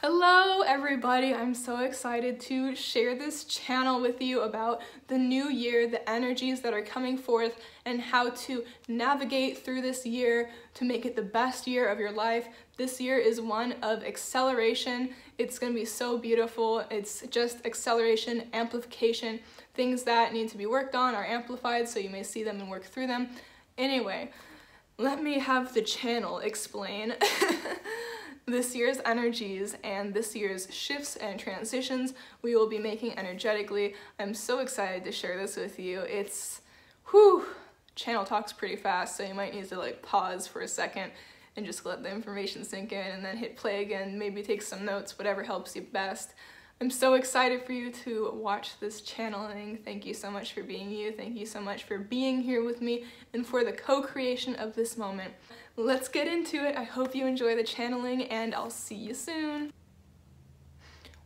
Hello everybody, I'm so excited to share this channel with you about the new year, the energies that are coming forth, and how to navigate through this year to make it the best year of your life. This year is one of acceleration. It's going to be so beautiful. It's just acceleration, amplification. Things that need to be worked on are amplified, so you may see them and work through them. Anyway, let me have the channel explain this year's energies and this year's shifts and transitions we will be making energetically. I'm so excited to share this with you. Channel talks pretty fast, so you might need to pause for a second and just let the information sink in and then hit play again, maybe take some notes, whatever helps you best. I'm so excited for you to watch this channeling. Thank you so much for being you. Thank you so much for being here with me and for the co-creation of this moment. Let's get into it. I hope you enjoy the channeling and I'll see you soon.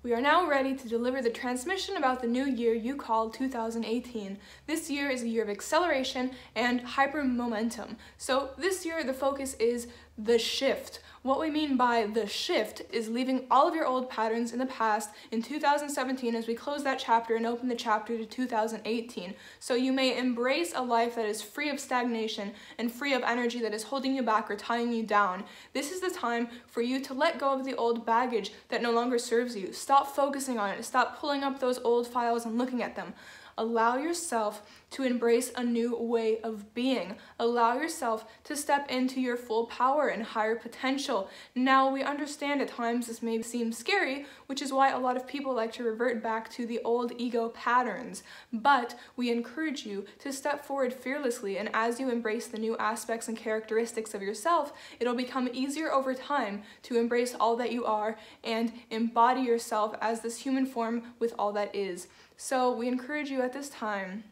We are now ready to deliver the transmission about the new year you call 2018. This year is a year of acceleration and hyper momentum. So this year the focus is the shift. What we mean by the shift is leaving all of your old patterns in the past in 2017 as we close that chapter and open the chapter to 2018. So you may embrace a life that is free of stagnation and free of energy that is holding you back or tying you down. This is the time for you to let go of the old baggage that no longer serves you. Stop focusing on it. Stop pulling up those old files and looking at them. Allow yourself to embrace a new way of being. Allow yourself to step into your full power and higher potential. Now, we understand at times this may seem scary, which is why a lot of people like to revert back to the old ego patterns. But we encourage you to step forward fearlessly, and as you embrace the new aspects and characteristics of yourself, it'll become easier over time to embrace all that you are and embody yourself as this human form with all that is. So we encourage you at this time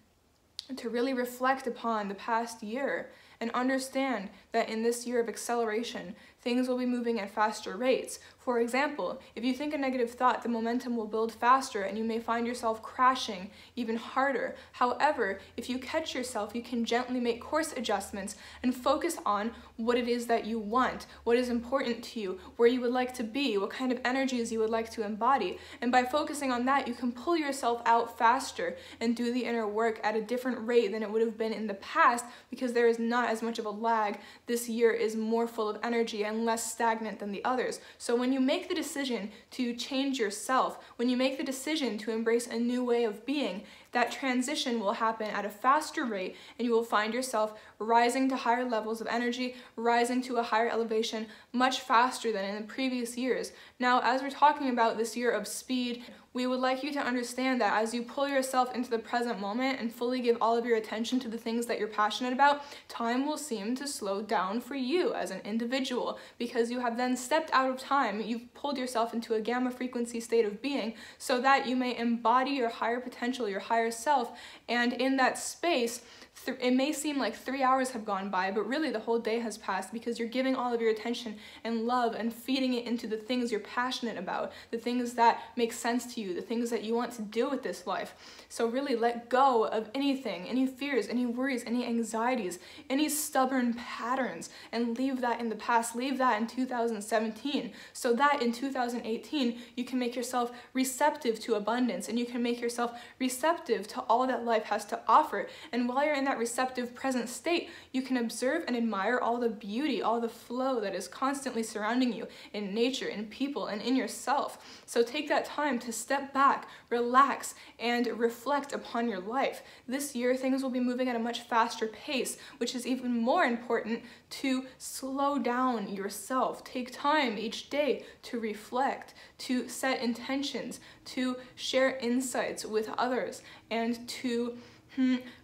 to really reflect upon the past year and understand that in this year of acceleration, things will be moving at faster rates. For example, if you think a negative thought, the momentum will build faster and you may find yourself crashing even harder. However, if you catch yourself, you can gently make course adjustments and focus on what it is that you want, what is important to you, where you would like to be, what kind of energies you would like to embody. And by focusing on that, you can pull yourself out faster and do the inner work at a different rate than it would have been in the past, because there is not as much of a lag. This year is more full of energy and less stagnant than the others. So when you make the decision to change yourself, when you make the decision to embrace a new way of being, that transition will happen at a faster rate and you will find yourself rising to higher levels of energy, rising to a higher elevation much faster than in the previous years. Now, as we're talking about this year of speed, we would like you to understand that as you pull yourself into the present moment and fully give all of your attention to the things that you're passionate about, time will seem to slow down for you as an individual, because you have then stepped out of time. You've pulled yourself into a gamma frequency state of being so that you may embody your higher potential, your higher self, and in that space, it may seem like 3 hours have gone by, but really the whole day has passed, because you're giving all of your attention and love and feeding it into the things you're passionate about, the things that make sense to you, the things that you want to do with this life. So really let go of anything, any fears, any worries, any anxieties, any stubborn patterns, and leave that in the past. Leave that in 2017, so that in 2018 you can make yourself receptive to abundance, and you can make yourself receptive to all that life has to offer. And while you're in that receptive present state, you can observe and admire all the beauty, all the flow that is constantly surrounding you in nature, in people, and in yourself. So take that time to step back, relax, and reflect upon your life. This year, things will be moving at a much faster pace, which is even more important to slow down yourself. Take time each day to reflect, to set intentions, to share insights with others, and to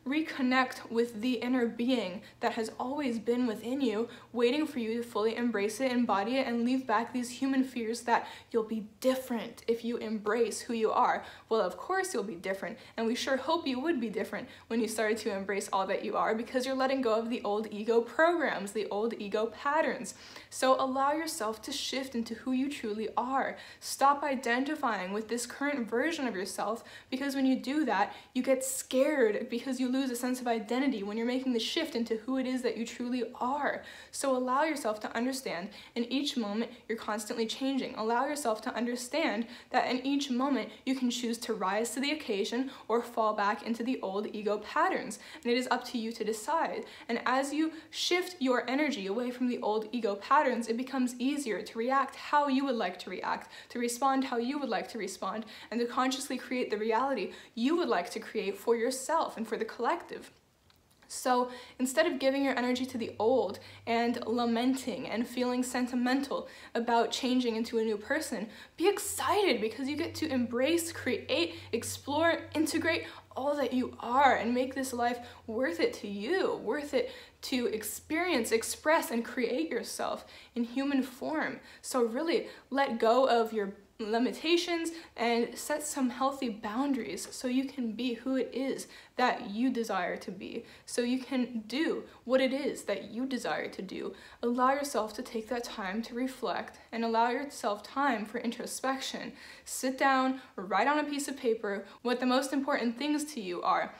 reconnect with the inner being that has always been within you, waiting for you to fully embrace it, embody it, and leave back these human fears that you'll be different if you embrace who you are. Well, of course you'll be different, and we sure hope you would be different when you started to embrace all that you are, because you're letting go of the old ego programs, the old ego patterns. So allow yourself to shift into who you truly are. Stop identifying with this current version of yourself, because when you do that, you get scared because you lose lose a sense of identity, when you're making the shift into who it is that you truly are. So allow yourself to understand in each moment you're constantly changing. Allow yourself to understand that in each moment you can choose to rise to the occasion or fall back into the old ego patterns. And it is up to you to decide. And as you shift your energy away from the old ego patterns, it becomes easier to react how you would like to react, to respond how you would like to respond, and to consciously create the reality you would like to create for yourself and for the collective. So instead of giving your energy to the old and lamenting and feeling sentimental about changing into a new person, be excited because you get to embrace, create, explore, integrate all that you are and make this life worth it to you, worth it to experience, express, and create yourself in human form. So really let go of your limitations and set some healthy boundaries so you can be who it is that you desire to be, so you can do what it is that you desire to do. Allow yourself to take that time to reflect and allow yourself time for introspection. Sit down, write on a piece of paper what the most important things to you are.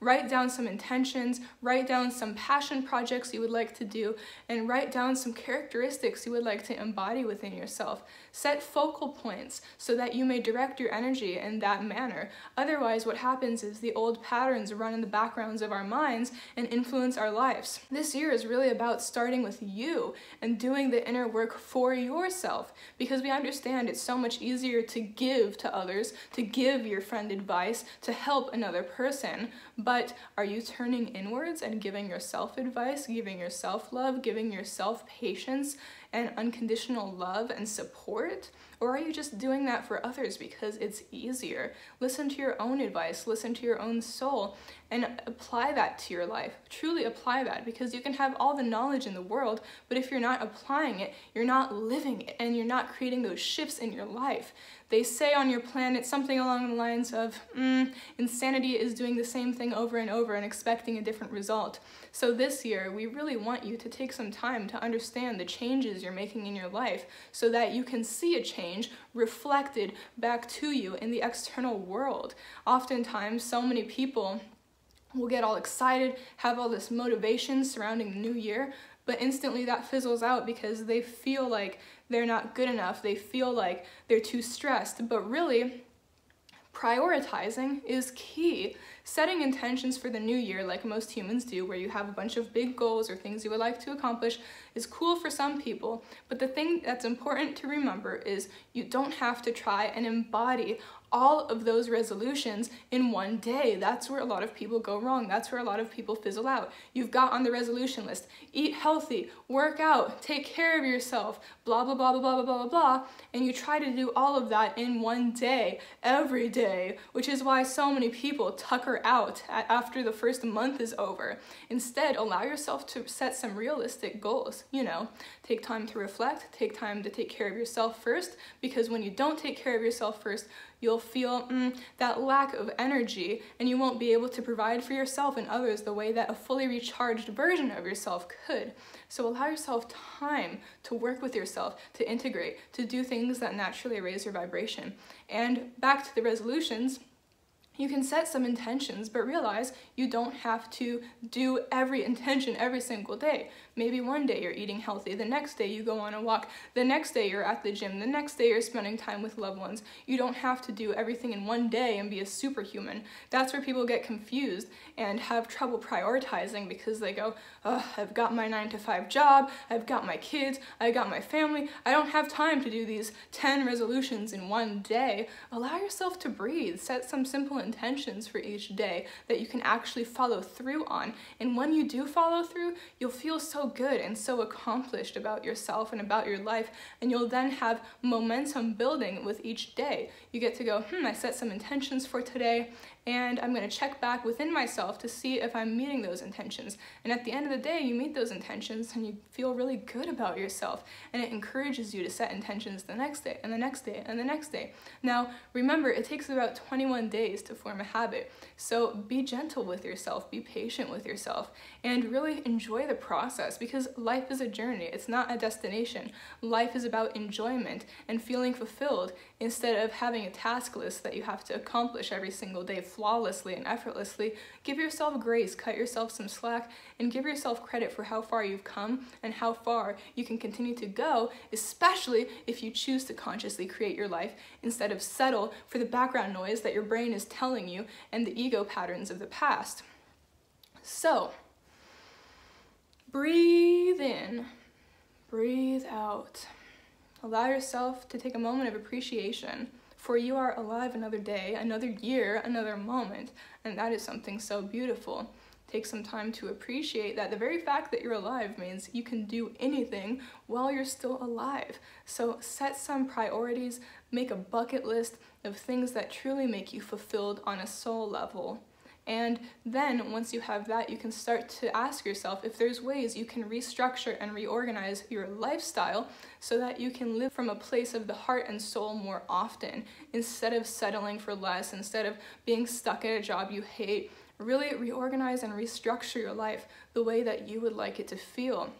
Write down some intentions, write down some passion projects you would like to do, and write down some characteristics you would like to embody within yourself. Set focal points so that you may direct your energy in that manner. Otherwise, what happens is the old patterns run in the backgrounds of our minds and influence our lives. This year is really about starting with you and doing the inner work for yourself, because we understand it's so much easier to give to others, to give your friend advice, to help another person. But are you turning inwards and giving yourself advice, giving yourself love, giving yourself patience and unconditional love and support? Or are you just doing that for others because it's easier? Listen to your own advice, listen to your own soul, and apply that to your life. Truly apply that, because you can have all the knowledge in the world, but if you're not applying it, you're not living it, and you're not creating those shifts in your life. They say on your planet something along the lines of, insanity is doing the same thing over and over and expecting a different result. So this year, we really want you to take some time to understand the changes you're making in your life so that you can see a change reflected back to you in the external world. Oftentimes, so many people will get all excited, have all this motivation surrounding the new year, but instantly that fizzles out because they feel like they're not good enough, they feel like they're too stressed. But really, prioritizing is key. Setting intentions for the new year, like most humans do, where you have a bunch of big goals or things you would like to accomplish, is cool for some people. But the thing that's important to remember is you don't have to try and embody all of those resolutions in one day. That's where a lot of people go wrong. That's where a lot of people fizzle out. You've got on the resolution list, eat healthy, work out, take care of yourself, blah, blah, blah, blah, blah, blah, blah, blah, and you try to do all of that in one day, every day, which is why so many people tucker out after the first month is over. Instead, allow yourself to set some realistic goals. Take time to reflect, take time to take care of yourself first, because when you don't take care of yourself first, you'll feel that lack of energy, and you won't be able to provide for yourself and others the way that a fully recharged version of yourself could. So allow yourself time to work with yourself, to integrate, to do things that naturally raise your vibration. And back to the resolutions, you can set some intentions, but realize you don't have to do every intention every single day. Maybe one day you're eating healthy, the next day you go on a walk, the next day you're at the gym, the next day you're spending time with loved ones. You don't have to do everything in one day and be a superhuman. That's where people get confused and have trouble prioritizing, because they go, oh, I've got my 9-to-5 job, I've got my kids, I've got my family, I don't have time to do these 10 resolutions in one day. Allow yourself to breathe. Set some simple intentions for each day that you can actually follow through on. And when you do follow through, you'll feel so good and so accomplished about yourself and about your life, and you'll then have momentum building with each day. You get to go, I set some intentions for today, and I'm going to check back within myself to see if I'm meeting those intentions. And at the end of the day, you meet those intentions and you feel really good about yourself, and it encourages you to set intentions the next day and the next day and the next day. Now, remember, it takes about 21 days to form a habit, so be gentle with yourself, be patient with yourself, and really enjoy the process. progress, because life is a journey. It's not a destination. Life is about enjoyment and feeling fulfilled instead of having a task list that you have to accomplish every single day flawlessly and effortlessly. Give yourself grace, cut yourself some slack, and give yourself credit for how far you've come and how far you can continue to go, especially if you choose to consciously create your life instead of settle for the background noise that your brain is telling you and the ego patterns of the past. So, breathe in, breathe out. Allow yourself to take a moment of appreciation, for you are alive another day, another year, another moment, and that is something so beautiful. Take some time to appreciate that the very fact that you're alive means you can do anything while you're still alive. So set some priorities, make a bucket list of things that truly make you fulfilled on a soul level. And then once you have that, you can start to ask yourself if there's ways you can restructure and reorganize your lifestyle so that you can live from a place of the heart and soul more often, instead of settling for less, instead of being stuck at a job you hate. Really reorganize and restructure your life the way that you would like it to feel.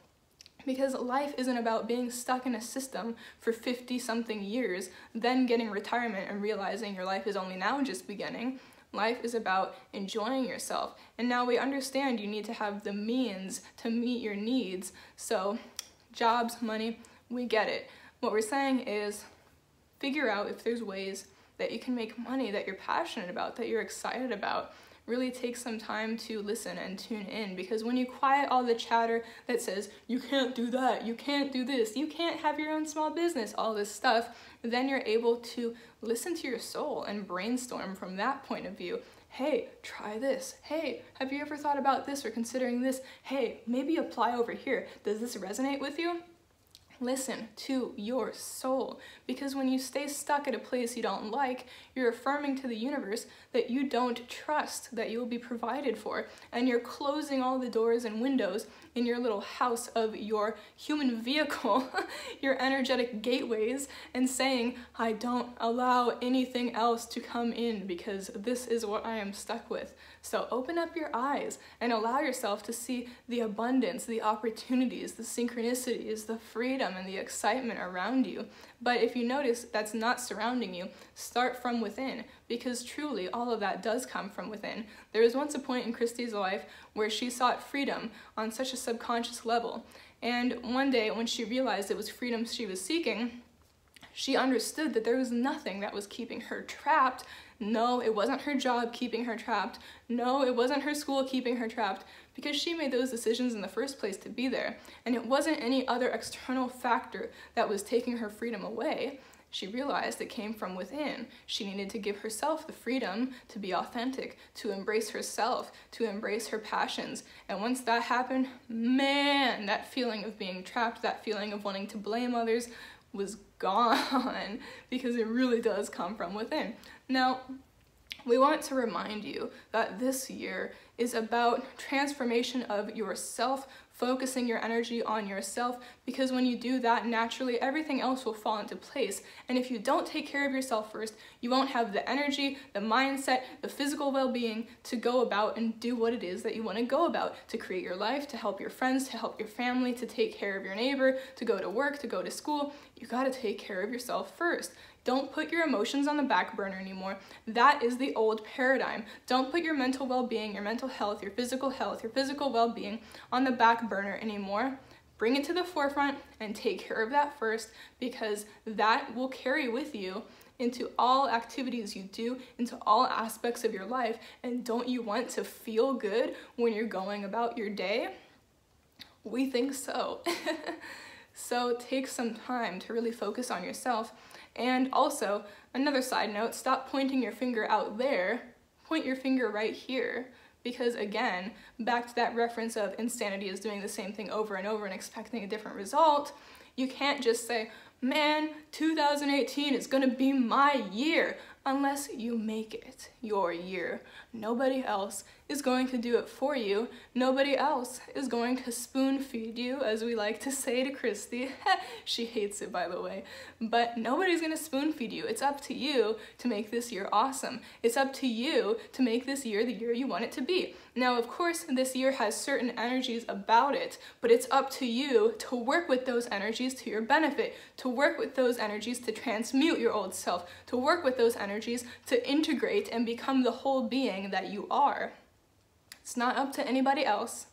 Because life isn't about being stuck in a system for 50-something years, then getting retirement and realizing your life is only now just beginning. Life is about enjoying yourself. And now we understand you need to have the means to meet your needs. So jobs, money, we get it. What we're saying is figure out if there's ways that you can make money that you're passionate about, that you're excited about. Really take some time to listen and tune in, because when you quiet all the chatter that says, you can't do that, you can't do this, you can't have your own small business, all this stuff, then you're able to listen to your soul and brainstorm from that point of view. Hey, try this. Hey, have you ever thought about this or considering this? Hey, maybe apply over here. Does this resonate with you? Listen to your soul, because when you stay stuck at a place you don't like, you're affirming to the universe that you don't trust that you will be provided for, and you're closing all the doors and windows in your little house of your human vehicle, your energetic gateways, and saying, I don't allow anything else to come in because this is what I am stuck with. So open up your eyes and allow yourself to see the abundance, the opportunities, the synchronicities, the freedom, and the excitement around you. But if you notice that's not surrounding you, start from within, because truly all of that does come from within. There was once a point in Christy's life where she sought freedom on such a subconscious level. And one day when she realized it was freedom she was seeking, she understood that there was nothing that was keeping her trapped. No, it wasn't her job keeping her trapped. No, it wasn't her school keeping her trapped, because she made those decisions in the first place to be there. And it wasn't any other external factor that was taking her freedom away. She realized it came from within. She needed to give herself the freedom to be authentic, to embrace herself, to embrace her passions. And once that happened, man, that feeling of being trapped, that feeling of wanting to blame others was gone, because it really does come from within. Now, we want to remind you that this year is about transformation of yourself, focusing your energy on yourself, because when you do that, naturally everything else will fall into place. And if you don't take care of yourself first, you won't have the energy, the mindset, the physical well-being to go about and do what it is that you want to go about, to create your life, to help your friends, to help your family, to take care of your neighbor, to go to work, to go to school. You got to take care of yourself first. Don't put your emotions on the back burner anymore. That is the old paradigm. Don't put your mental well-being, your mental health, your physical well-being on the back burner anymore. Bring it to the forefront and take care of that first, because that will carry with you into all activities you do, into all aspects of your life. And don't you want to feel good when you're going about your day? We think so. So take some time to really focus on yourself. And also, another side note, stop pointing your finger out there, point your finger right here. Because again, back to that reference of insanity is doing the same thing over and over and expecting a different result, you can't just say, man, 2018 is gonna be my year. unless you make it your year. Nobody else is going to do it for you. Nobody else is going to spoon feed you, as we like to say to Christy. She hates it, by the way. But nobody's gonna spoon feed you. It's up to you to make this year awesome. It's up to you to make this year the year you want it to be. Now, of course, this year has certain energies about it, but it's up to you to work with those energies to your benefit, to work with those energies to transmute your old self, to work with those energies to integrate and become the whole being that you are. It's not up to anybody else.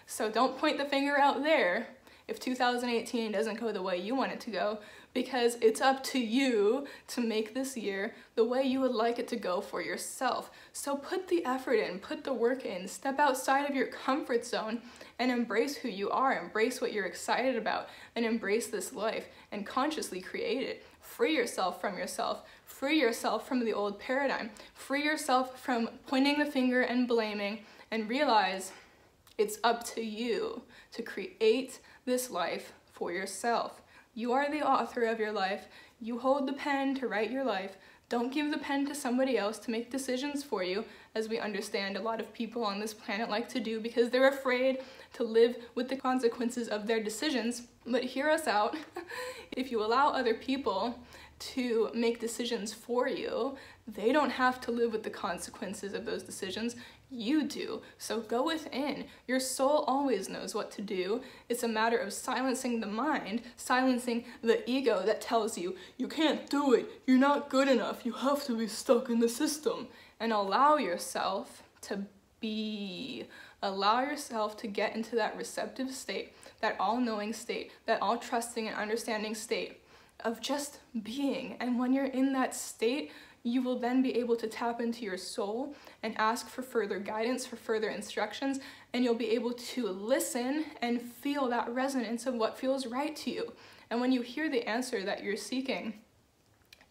So don't point the finger out there if 2018 doesn't go the way you want it to go, because it's up to you to make this year the way you would like it to go for yourself. So put the effort in, put the work in, step outside of your comfort zone and embrace who you are, embrace what you're excited about, and embrace this life and consciously create it. Free yourself from yourself. Free yourself from the old paradigm. Free yourself from pointing the finger and blaming, and realize it's up to you to create this life for yourself. You are the author of your life. You hold the pen to write your life. Don't give the pen to somebody else to make decisions for you, as we understand a lot of people on this planet like to do because they're afraid to live with the consequences of their decisions. But hear us out. If you allow other people to make decisions for you, they don't have to live with the consequences of those decisions. You do. So go within. Your soul always knows what to do. It's a matter of silencing the mind, silencing the ego that tells you, you can't do it, you're not good enough, you have to be stuck in the system. And allow yourself to be. Allow yourself to get into that receptive state, that all-knowing state, that all-trusting and understanding state of just being. And when you're in that state, you will then be able to tap into your soul and ask for further guidance, for further instructions, and you'll be able to listen and feel that resonance of what feels right to you. And when you hear the answer that you're seeking,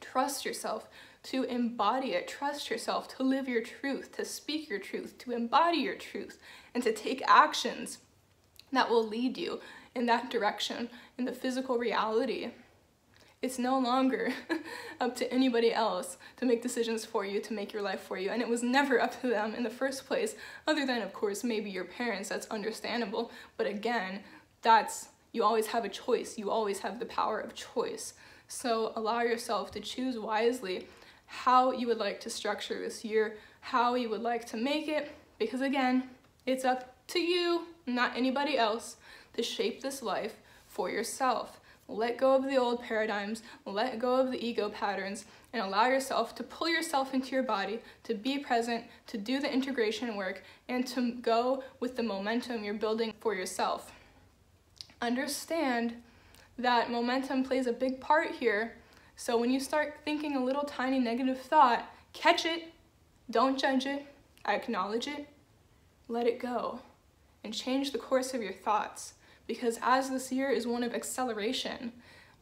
trust yourself to embody it. Trust yourself to live your truth, to speak your truth, to embody your truth, and to take actions that will lead you in that direction, in the physical reality. It's no longer up to anybody else to make decisions for you, to make your life for you, and it was never up to them in the first place, other than, of course, maybe your parents. That's understandable, but again, you always have a choice. You always have the power of choice. So allow yourself to choose wisely how you would like to structure this year, how you would like to make it, because again, it's up to you, not anybody else, to shape this life for yourself. Let go of the old paradigms, let go of the ego patterns, and allow yourself to pull yourself into your body, to be present, to do the integration work, and to go with the momentum you're building for yourself. Understand that momentum plays a big part here, so when you start thinking a little tiny negative thought, catch it, don't judge it, acknowledge it, let it go, and change the course of your thoughts. Because as this year is one of acceleration,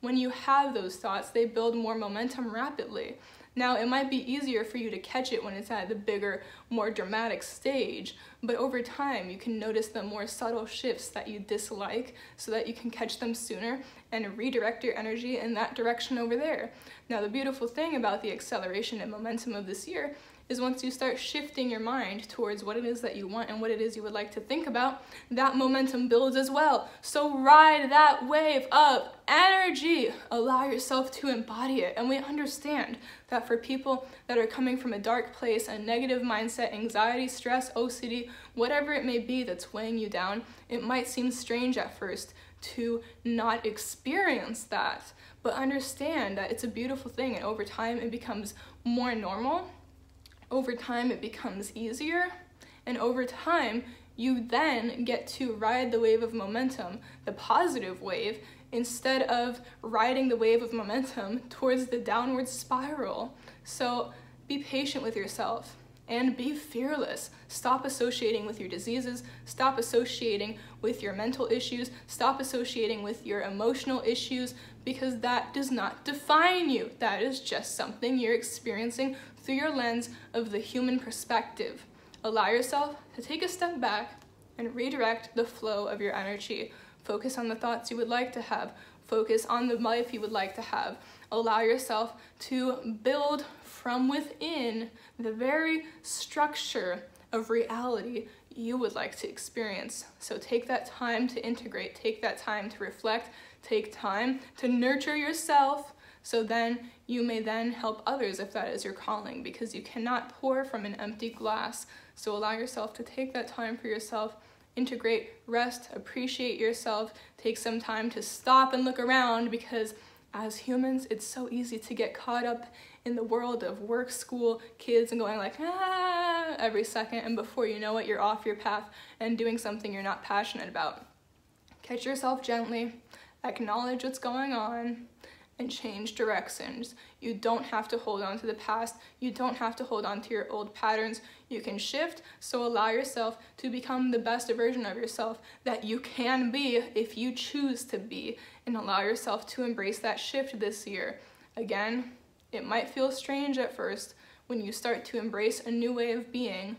when you have those thoughts, they build more momentum rapidly. Now, it might be easier for you to catch it when it's at the bigger, more dramatic stage, but over time, you can notice the more subtle shifts that you dislike so that you can catch them sooner and redirect your energy in that direction over there. Now, the beautiful thing about the acceleration and momentum of this year is once you start shifting your mind towards what it is that you want and what it is you would like to think about, that momentum builds as well. So ride that wave of energy. Allow yourself to embody it. And we understand that for people that are coming from a dark place, a negative mindset, anxiety, stress, OCD, whatever it may be that's weighing you down, it might seem strange at first to not experience that. But understand that it's a beautiful thing, and over time it becomes more normal. Over time, it becomes easier, and over time, you then get to ride the wave of momentum, the positive wave, instead of riding the wave of momentum towards the downward spiral. So be patient with yourself and be fearless. Stop associating with your diseases, stop associating with your mental issues, stop associating with your emotional issues, because that does not define you. That is just something you're experiencing through your lens of the human perspective. Allow yourself to take a step back and redirect the flow of your energy. Focus on the thoughts you would like to have. Focus on the life you would like to have. Allow yourself to build from within the very structure of reality you would like to experience. So take that time to integrate, take that time to reflect, take time to nurture yourself, so then you may then help others if that is your calling, because you cannot pour from an empty glass. So allow yourself to take that time for yourself, integrate, rest, appreciate yourself, take some time to stop and look around, because as humans, it's so easy to get caught up in the world of work, school, kids, and going like, every second, and before you know it, you're off your path and doing something you're not passionate about. Catch yourself gently, acknowledge what's going on, and change directions. You don't have to hold on to the past. You don't have to hold on to your old patterns. You can shift, so allow yourself to become the best version of yourself that you can be if you choose to be, and allow yourself to embrace that shift this year. Again, it might feel strange at first when you start to embrace a new way of being,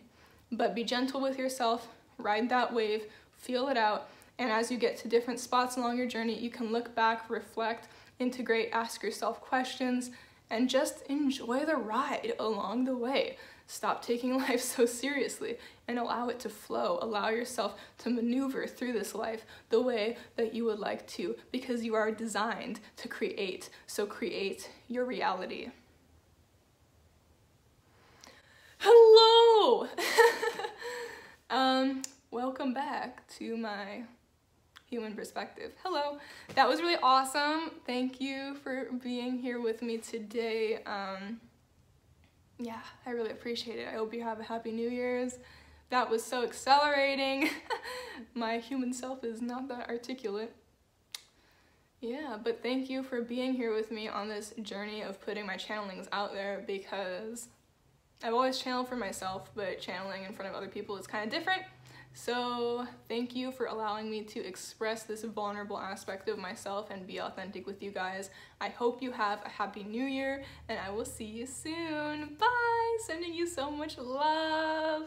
but be gentle with yourself, ride that wave, feel it out, and as you get to different spots along your journey, you can look back, reflect, integrate, ask yourself questions, and just enjoy the ride along the way. Stop taking life so seriously and allow it to flow. Allow yourself to maneuver through this life the way that you would like to, because you are designed to create. So create your reality. Hello! Welcome back to my human perspective. Hello, that was really awesome. Thank you for being here with me today. Yeah, I really appreciate it. I hope you have a happy New Year's. That was so accelerating. My human self is not that articulate. Yeah, but thank you for being here with me on this journey of putting my channelings out there, because I've always channeled for myself, but channeling in front of other people is kind of different. So thank you for allowing me to express this vulnerable aspect of myself and be authentic with you guys. I hope you have a happy new year, and I will see you soon. Bye! Sending you so much love.